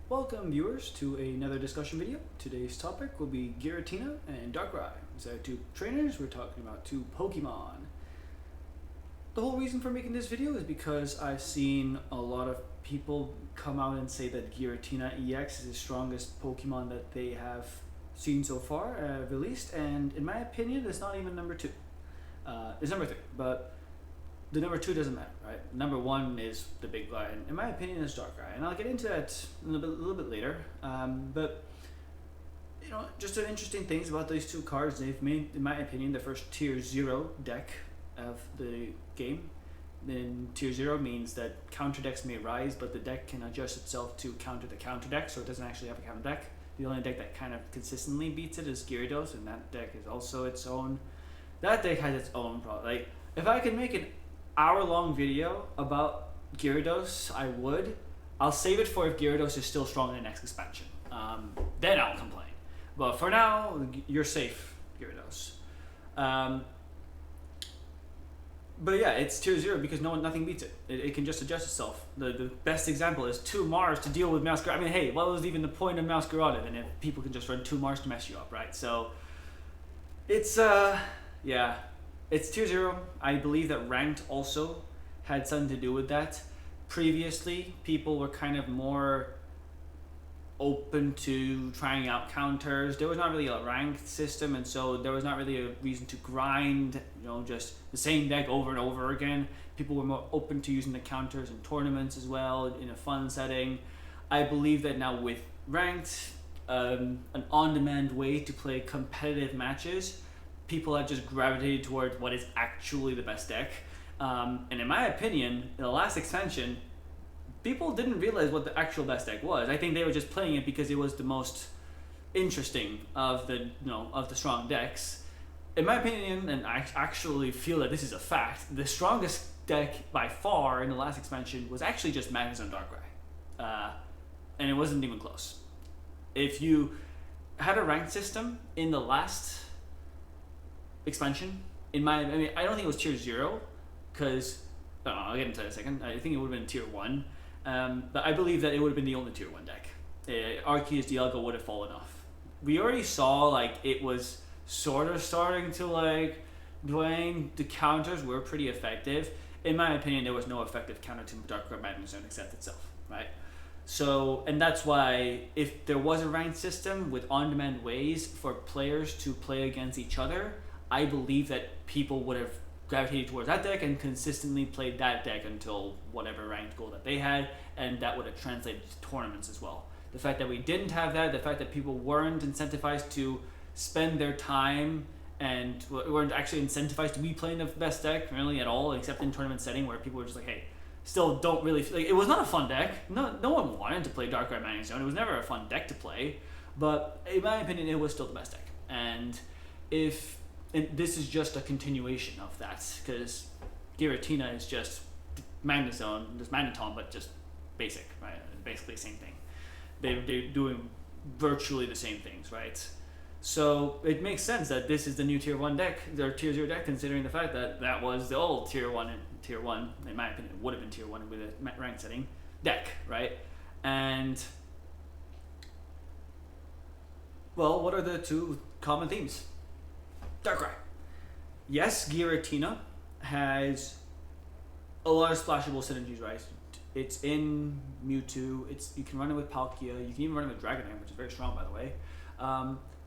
Welcome viewers to another discussion video. Today's topic will be Giratina and Darkrai. Instead of two trainers, we're talking about two Pokemon. The whole reason for making this video is because I've seen a lot of people come out and say that Giratina EX is the strongest Pokemon that they have seen so far, released, and in my opinion, it's not even number 2. It's number 3, but the number 2 doesn't matter, right? Number 1 is the big guy, and in my opinion, is Darkrai, and I'll get into that a little bit later. But you know, just interesting things about these two cards. They've made, in my opinion, the first Tier 0 deck of the game. Then Tier 0 means that counter decks may rise, but the deck can adjust itself to counter the counter deck, so it doesn't actually have a counter deck. The only deck that kind of consistently beats it is Gyarados, and that deck is also its own. That deck has its own problem. Like, if I could make an hour-long video about Gyarados, I would. I'll save it for if Gyarados is still strong in the next expansion. Then I'll complain. But for now, you're safe, Gyarados. But yeah, it's Tier 0 because nothing beats it. It can just adjust itself. The best example is 2 Mars to deal with Masquerade. I mean, hey, what was even the point of Masquerade and if people can just run 2 Mars to mess you up, right? So, it's, yeah. It's Tier 0. I believe that Ranked also had something to do with that. Previously, people were kind of more open to trying out counters. There was not really a ranked system, and so there was not really a reason to grind, you know, just the same deck over and over again. People were more open to using the counters in tournaments as well, in a fun setting. I believe that now with Ranked, an on-demand way to play competitive matches, people have just gravitated towards what is actually the best deck. And in my opinion, in the last expansion, people didn't realize what the actual best deck was. I think they were just playing it because it was the most interesting of the, of the strong decks. In my opinion, and I actually feel that this is a fact, the strongest deck by far in the last expansion was actually just Magnezone Darkrai. And it wasn't even close. If you had a ranked system in the last expansion, I don't think it was Tier 0, because I'll get into that in a second. I think it would have been Tier 1, but I believe that it would have been the only Tier 1 deck. Arceus Dialga would have fallen off. We already saw like it was sort of starting to like Dwayne. The counters were pretty effective. In my opinion, there was no effective counter to Darkrai Magnezone except itself, right? So, and that's why if there was a ranked system with on-demand ways for players to play against each other, I believe that people would have gravitated towards that deck and consistently played that deck until whatever ranked goal that they had, and that would have translated to tournaments as well. The fact that we didn't have that, the fact that people weren't incentivized to spend their time and weren't actually incentivized to be playing the best deck really at all, except in tournament setting where people were just like, hey, still don't really like, it was not a fun deck. No one wanted to play Darkrai Magnezone. It was never a fun deck to play, but in my opinion, it was still the best deck. And this is just a continuation of that, because Giratina is just Magnezone, just Magneton, but just basic, right? Basically the same thing. They're doing virtually the same things, right? So it makes sense that this is the new Tier 1 deck, their Tier 0 deck, considering the fact that that was the old Tier 1, in my opinion, it would have been Tier 1 with a ranked setting deck, right? And, well, what are the two common themes? Darkrai. Yes, Giratina has a lot of splashable synergies, right? It's in Mewtwo. You can run it with Palkia. You can even run it with Dragonite, which is very strong, by the way.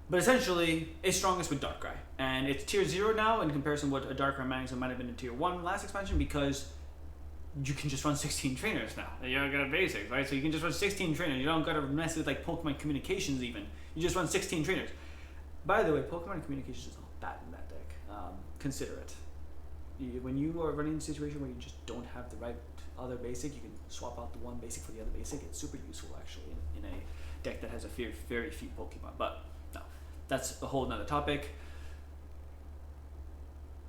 But essentially, it's strongest with Darkrai, and it's Tier 0 now in comparison to what a Darkrai Magnezone might have been in Tier 1 last expansion, because you can just run 16 trainers now. You don't got basics, right? So you can just run 16 trainers. You don't got to mess with like Pokemon communications even. You just run 16 trainers. By the way, Pokemon communications is all bad in that deck. Consider it. When you are running a situation where you just don't have the right other basic, you can swap out the one basic for the other basic. It's super useful actually in a deck that has very few Pokemon. But no, that's a whole nother topic.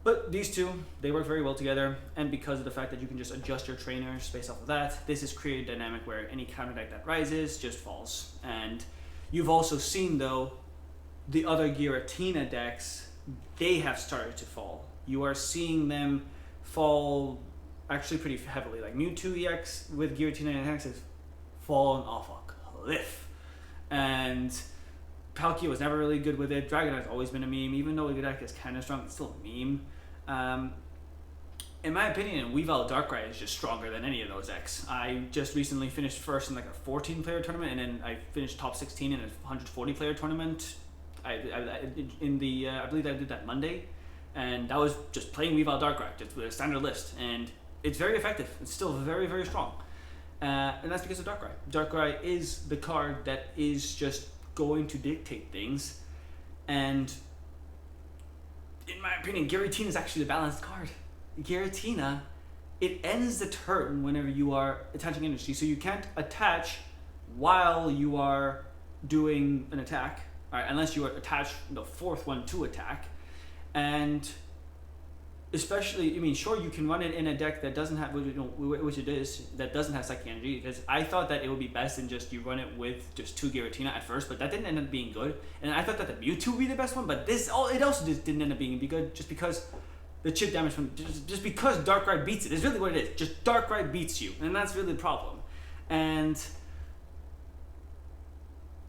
But these two, they work very well together, and because of the fact that you can just adjust your trainers based off of that, this has created a dynamic where any counter deck that rises just falls. And you've also seen though, the other Giratina decks, they have started to fall. You are seeing them fall actually pretty heavily. Like Mewtwo EX with Giratina EX has fallen off a cliff. And Palkia was never really good with it. Dragonite's always been a meme, even though the deck is kind of strong, it's still a meme. In my opinion, Weavile Darkrai is just stronger than any of those decks. I just recently finished first in like a 14-player tournament, and then I finished top 16 in a 140-player tournament. I believe I did that Monday, and that was just playing Weavile Darkrai, just with a standard list, and it's very effective. It's still very, very strong, and that's because of Darkrai. Darkrai is the card that is just going to dictate things, and in my opinion, Giratina is actually the balanced card. Giratina, it ends the turn whenever you are attaching energy, so you can't attach while you are doing an attack, right, unless you attach the fourth one to attack. And especially, I mean, sure, you can run it in a deck that doesn't have, which it is, that doesn't have psychic energy, because I thought that it would be best in just you run it with just 2 Giratina at first, but that didn't end up being good. And I thought that the Mewtwo would be the best one, but it also just didn't end up being good, just because the chip damage from, just because Darkrai beats it is really what it is. Just Darkrai beats you, and that's really the problem. And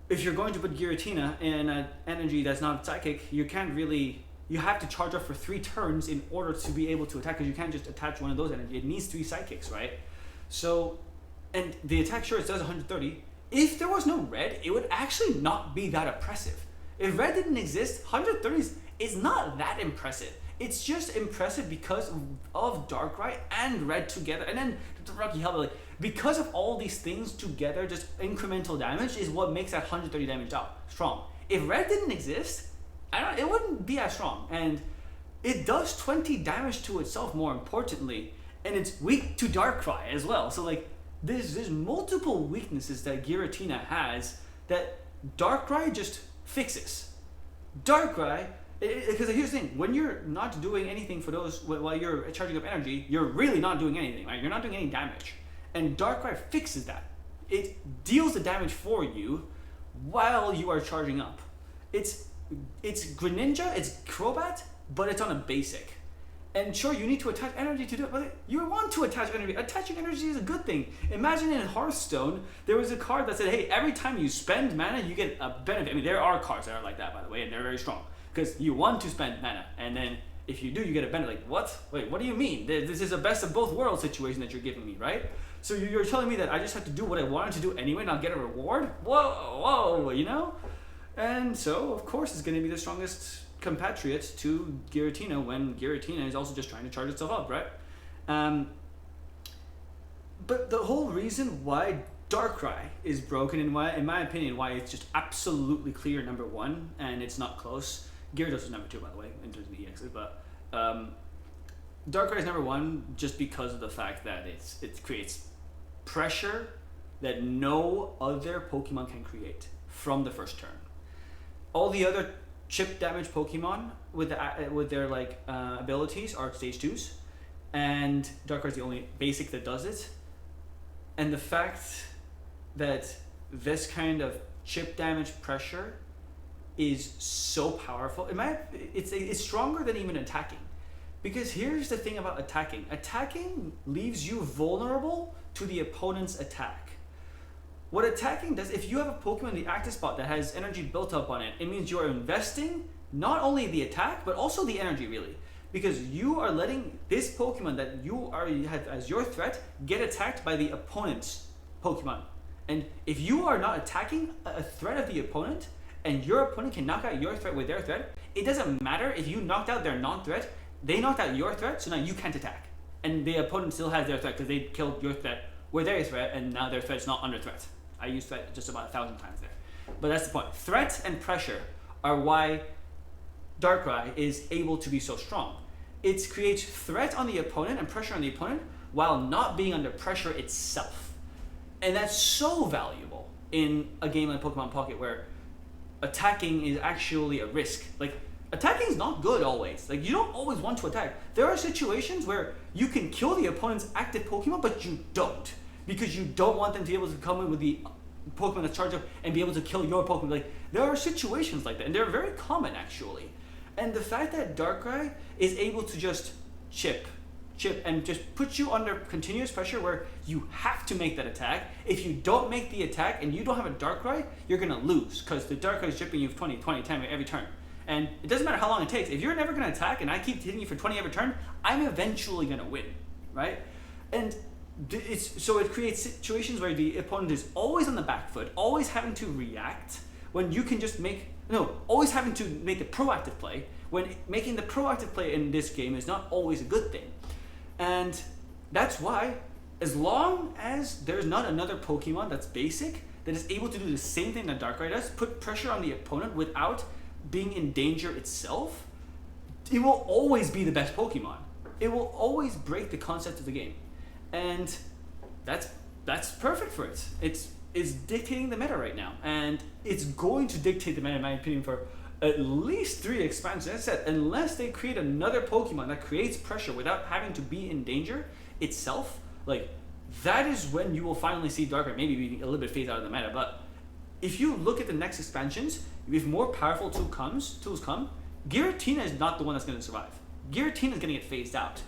if you're going to put Giratina in an energy that's not psychic, you can't really, you have to charge up for 3 turns in order to be able to attack, because you can't just attach one of those energy. It needs 3 psychics, right? So, and the attack, sure, it does 130. If there was no red, it would actually not be that impressive. If red didn't exist, 130 is not that impressive. It's just impressive because of Darkrai and red together, and then the Rocky Helmet, like, because of all these things together, just incremental damage is what makes that 130 damage out strong. If red didn't exist, it wouldn't be as strong, and it does 20 damage to itself, more importantly, and it's weak to Darkrai as well. So like, there's multiple weaknesses that Giratina has that Darkrai just fixes. Darkrai, because here's the thing, when you're not doing anything for those, while you're charging up energy, you're really not doing anything, right? You're not doing any damage. And Darkrai fixes that. It deals the damage for you while you are charging up. It's Greninja, it's Crobat, but it's on a basic. And sure, you need to attach energy to do it, but you want to attach energy. Attaching energy is a good thing. Imagine in Hearthstone, there was a card that said, hey, every time you spend mana, you get a benefit. I mean, there are cards that are like that, by the way, and they're very strong. Because you want to spend mana, and then if you do, you get a benefit. Like, what? Wait, what do you mean? This is a best of both worlds situation that you're giving me, right? So you're telling me that I just have to do what I wanted to do anyway, not get a reward? Whoa, you know? And so, of course, it's going to be the strongest compatriot to Giratina when Giratina is also just trying to charge itself up, right? But the whole reason why Darkrai is broken, and why, in my opinion, why it's just absolutely clear number 1 and it's not close. Gyarados is number 2, by the way, in terms of the EXs, but Darkrai is number 1 just because of the fact that it creates pressure that no other Pokemon can create from the first turn. All the other chip damage Pokemon with their like abilities are stage 2s, and Darkrai is the only basic that does it. And the fact that this kind of chip damage pressure is so powerful, it's stronger than even attacking. Because here's the thing about attacking. Attacking leaves you vulnerable to the opponent's attack. What attacking does, if you have a Pokemon in the active spot that has energy built up on it, it means you're investing not only the attack, but also the energy, really. Because you are letting this Pokemon that you have as your threat get attacked by the opponent's Pokemon. And if you are not attacking a threat of the opponent, and your opponent can knock out your threat with their threat, it doesn't matter if you knocked out their non-threat, they knocked out your threat, so now you can't attack. And the opponent still has their threat because they killed your threat with their threat, and now their threat's not under threat. I used threat just about 1,000 times there. But that's the point. Threat and pressure are why Darkrai is able to be so strong. It creates threat on the opponent and pressure on the opponent while not being under pressure itself. And that's so valuable in a game like Pokemon Pocket where attacking is actually a risk. Like, attacking is not good always. Like, you don't always want to attack. There are situations where you can kill the opponent's active Pokemon, but you don't. Because you don't want them to be able to come in with the Pokemon that's charged up and be able to kill your Pokemon. Like, there are situations like that, and they're very common, actually. And the fact that Darkrai is able to just chip, chip and just puts you under continuous pressure where you have to make that attack. If you don't make the attack and you don't have a Darkrai, you're gonna lose because the Darkrai is chipping you 20, 20, 10 every turn. And it doesn't matter how long it takes. If you're never gonna attack and I keep hitting you for 20 every turn, I'm eventually gonna win, right? And so it creates situations where the opponent is always on the back foot, always having to react when you can just always having to make the proactive play when making the proactive play in this game is not always a good thing. And that's why, as long as there's not another Pokemon that's basic, that is able to do the same thing that Darkrai does, put pressure on the opponent without being in danger itself, it will always be the best Pokemon. It will always break the concept of the game. And that's perfect for it. It's dictating the meta right now. And it's going to dictate the meta, in my opinion, for at least 3 expansions. As I said, unless they create another Pokemon that creates pressure without having to be in danger itself, like, that is when you will finally see Darkrai maybe being a little bit phased out of the meta. But if you look at the next expansions, if more powerful tools come, Giratina is not the one that's going to survive. Giratina is going to get phased out.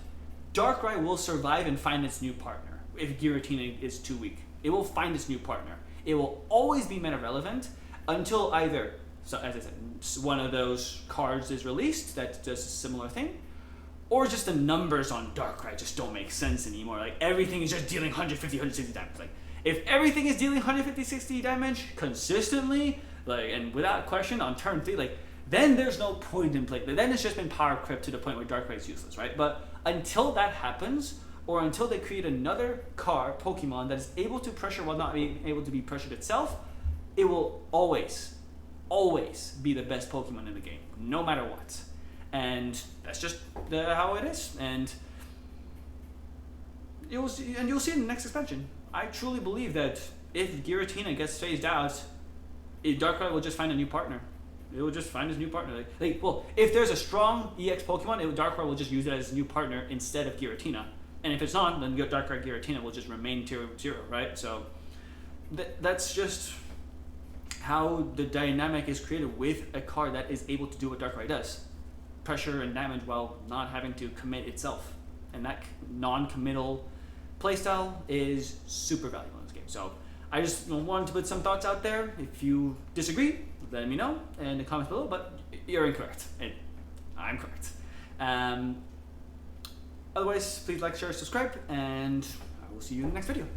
Darkrai will survive and find its new partner if Giratina is too weak. It will find its new partner. It will always be meta relevant until either, so as I said, one of those cards is released that does a similar thing, or just the numbers on Darkrai just don't make sense anymore. Like, everything is just dealing 150, 160 damage. Like, if everything is dealing 150, 60 damage consistently, like, and without question on turn 3, like, then there's no point in play. Then it's just been power crept to the point where Darkrai is useless, right? But until that happens, or until they create another Pokemon that is able to pressure while not being able to be pressured itself, it will always be the best Pokemon in the game, no matter what. And that's just how it is. And you'll see in the next expansion. I truly believe that if Giratina gets phased out, Darkrai will just find a new partner. It will just find his new partner. If there's a strong EX Pokemon, Darkrai will just use it as a new partner instead of Giratina. And if it's not, then Darkrai Giratina will just remain tier 0, right? So that's just how the dynamic is created with a card that is able to do what Darkrai does. Pressure and damage while not having to commit itself. And that non-committal playstyle is super valuable in this game. So I just wanted to put some thoughts out there. If you disagree, let me know in the comments below, but you're incorrect. And I'm correct. Otherwise, please like, share, subscribe, and I will see you in the next video.